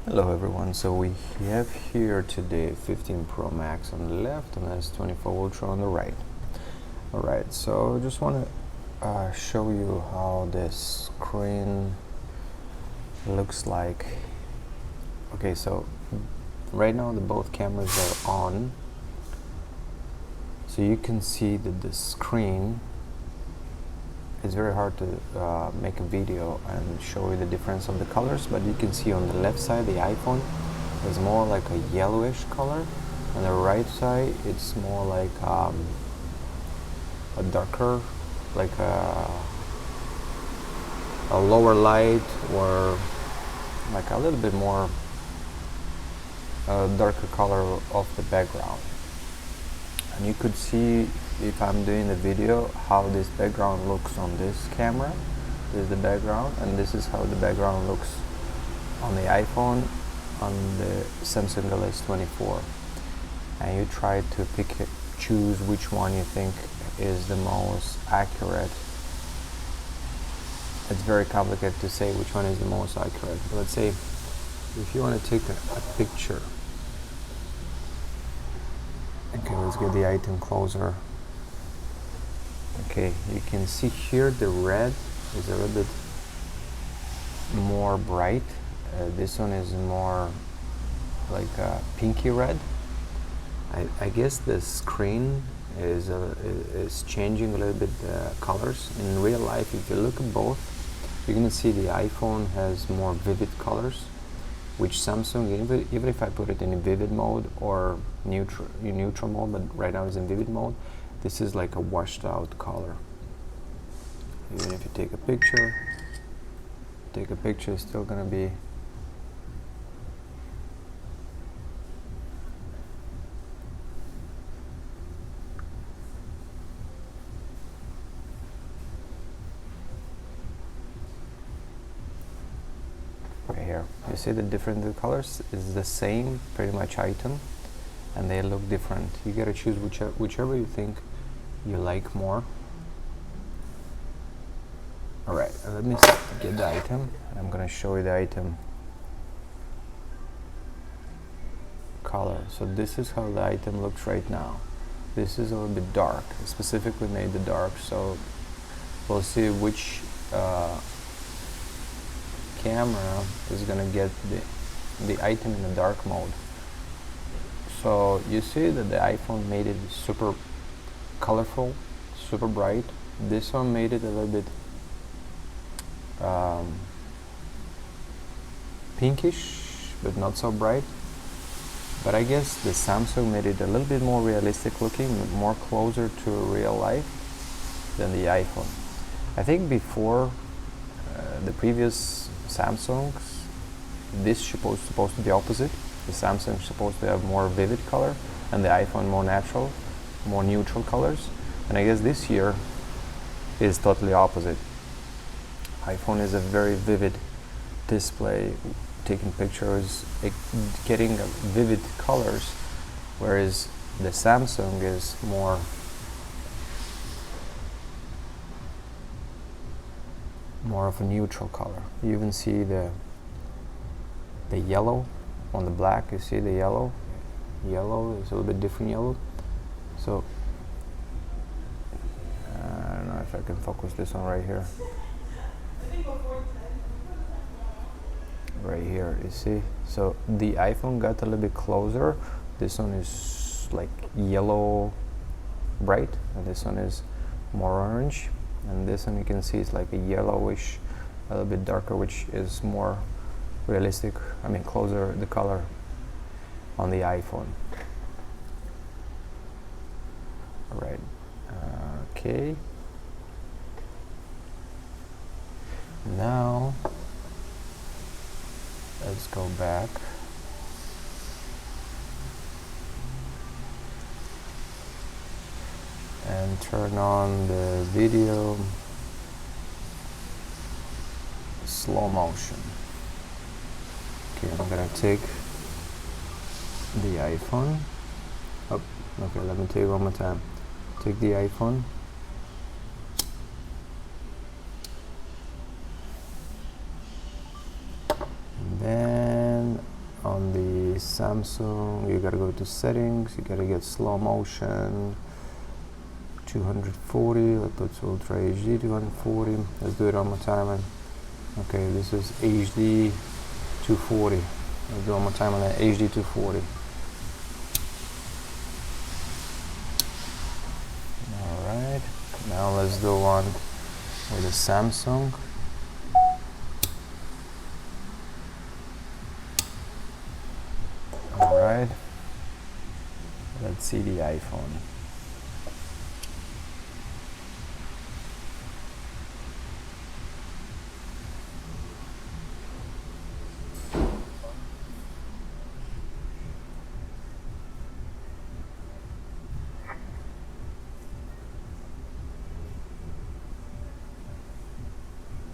Hello everyone, so we have here today 15 Pro Max on the left and s24 Ultra on the right. Alright, so I just want to show you how this screen looks like. Okay, so right now both cameras are on, so you can see that the screen, it's very hard to make a video and show you the difference of the colors, but you can see on the left side the iPhone is more like a yellowish color, on the right side it's more like a darker, like a lower light, or like a little bit more darker color of the background. And you could see, if I'm doing the video, how this background looks on this camera. This is the background, and this is how the background looks on the iPhone, on the Samsung s24. And you try to choose which one you think is the most accurate. It's very complicated to say which one is the most accurate. But let's say if you want to take a picture. Okay, let's get the item closer. Okay, you can see here the red is a little bit more bright. This one is more like a pinky red. I guess the screen is changing a little bit the colors. In real life, if you look at both, you're gonna see the iPhone has more vivid colors, which Samsung, even if I put it in vivid mode or neutral mode, but right now it's in vivid mode, this is like a washed out color. Even if you take a picture, it's still gonna be right here. You see the different colors is the same pretty much item, and they look different. You gotta choose whichever you think you like more. Alright, let me get the item. I'm gonna show you the item color. So this is how the item looks right now. This is a little bit dark. I specifically made the dark, so we'll see which camera is gonna get the item in the dark mode. So you see that the iPhone made it super colorful, super bright. This one made it a little bit pinkish, but not so bright. But I guess the Samsung made it a little bit more realistic looking, more closer to real life than the iPhone. I think before the previous Samsungs, this supposed to be opposite. The Samsung is supposed to have more vivid color, and the iPhone more natural, more neutral colors. And I guess this year is totally opposite. iPhone is a very vivid display, taking pictures, getting vivid colors, whereas the Samsung is more of a neutral color. You even see the yellow on the black. You see the yellow is a little bit different yellow. So I don't know if I can focus this one right here. Right here, you see. So the iPhone got a little bit closer. This one is like yellow bright, and this one is more orange, and this one you can see it's like a yellowish, a little bit darker, which is more realistic, I mean closer the color on the iPhone. Alright, okay. Now let's go back. And turn on the video slow motion. Okay, I'm gonna take the iPhone. Oh, okay, let me take it one more time. Take the iPhone. And then Samsung, you gotta go to settings, you gotta get slow motion, 240, let's put Ultra HD 240, let's do it one more time. Okay, this is HD 240, let's do one more time on that HD 240. Alright, now let's do one with a Samsung. Alright, let's see the iPhone.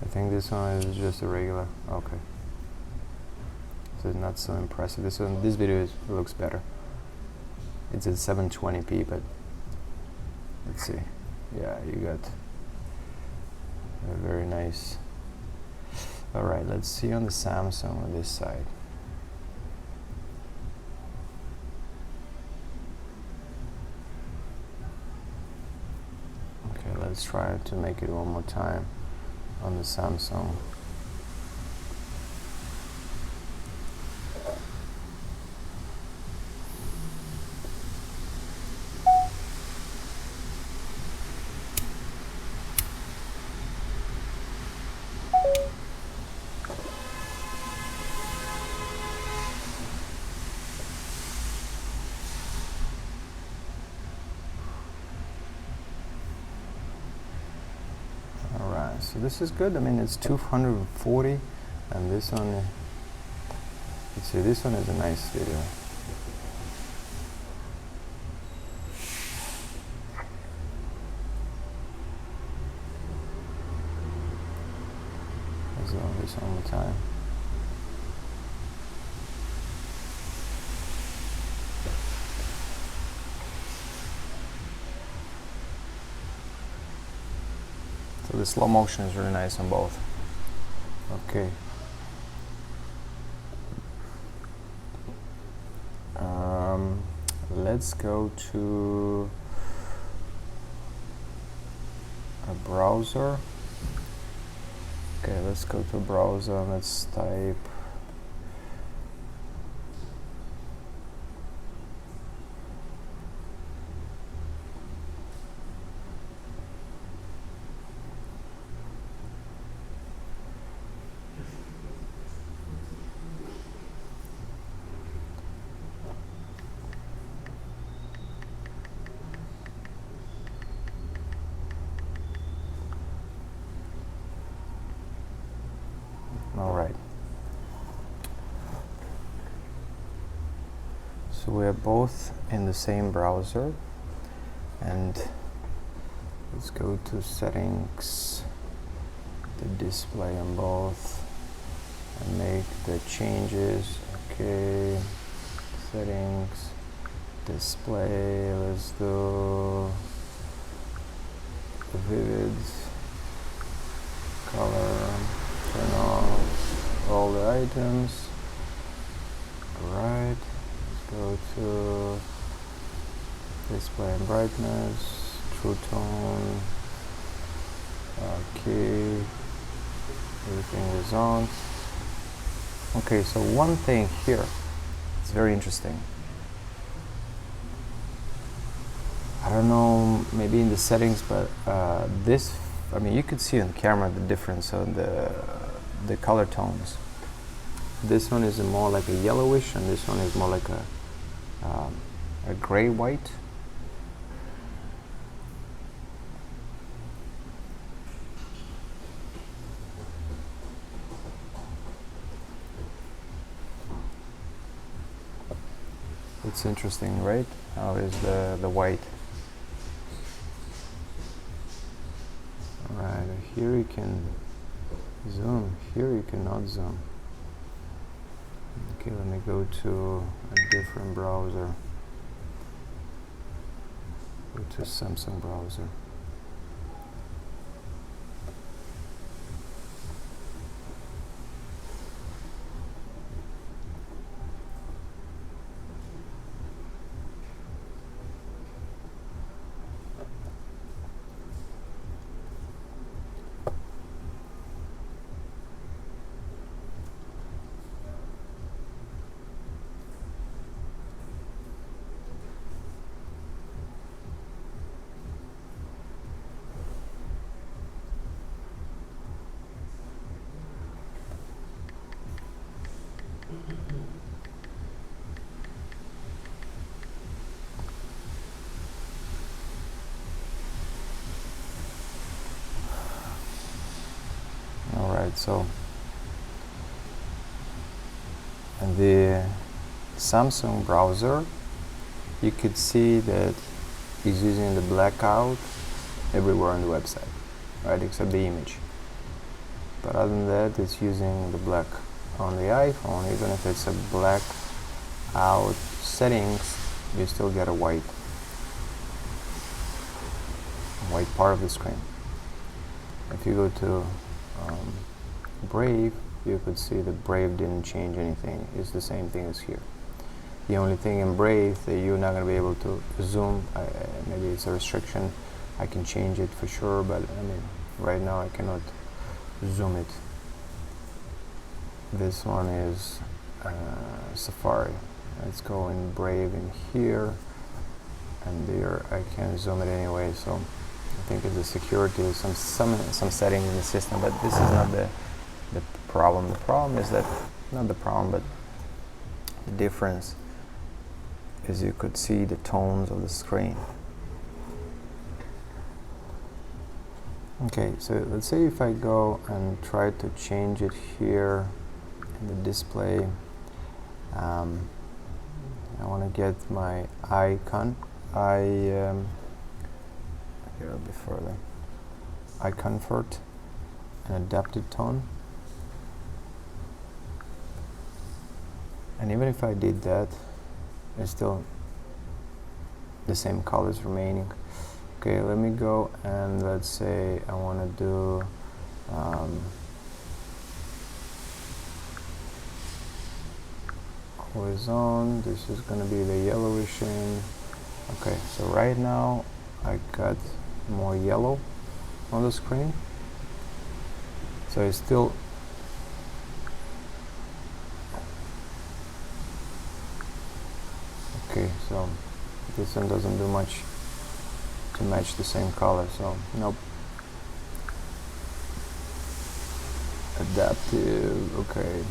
I think this one is just a regular, okay. So it's not so impressive. This video looks better. It's at 720p, but let's see. Yeah, you got a very nice. All right, let's see on the Samsung on this side. Okay, let's try to make it one more time on the Samsung. So this is good. I mean, it's 240, and this one, let's see, this one is a nice video. Let's do this one more time. So the slow motion is really nice on both. Okay. Let's go to a browser. Okay, let's go to a browser and let's type Alright, so we are both in the same browser, and let's go to settings, the display on both, and make the changes. Okay, settings, display, let's do vivid color. Turn off all the items. Right. Let's go to display and brightness, true tone. Okay. Everything is on. Okay, so one thing here, it's very interesting. I don't know, maybe in the settings, but this, I mean, you could see on camera the difference on the color tones. This one is more like a yellowish, and this one is more like a gray white. It's interesting, right? How is the white? Alright, here you can zoom, here you cannot zoom. Okay, let me go to a different browser. Go to Samsung browser. Alright, so in the Samsung browser, you could see that it's using the blackout everywhere on the website, right, except the image. But other than that, it's using the black. On the iPhone, even if it's a black out settings, you still get a white part of the screen. If you go to Brave, you could see that Brave didn't change anything. It's the same thing as here. The only thing in Brave that you're not going to be able to zoom, maybe it's a restriction. I can change it for sure, but I mean, right now I cannot zoom it. This one is Safari. Let's go in Brave in here, and there I can zoom it anyway. So I think it's the security, some settings in the system, but this is not the problem. The problem is that, not the problem, but the difference is you could see the tones of the screen. Okay, so let's say if I go and try to change it here in the display, I want to get my icon, here a bit further, iComfort and adaptive tone. And even if I did that, it's still the same colors remaining. Okay, let me go and let's say I want to do horizon. This is going to be the yellowish in. Okay, so right now I got more yellow on the screen, so it's still okay. So this one doesn't do much to match the same color, so nope. Adaptive, okay.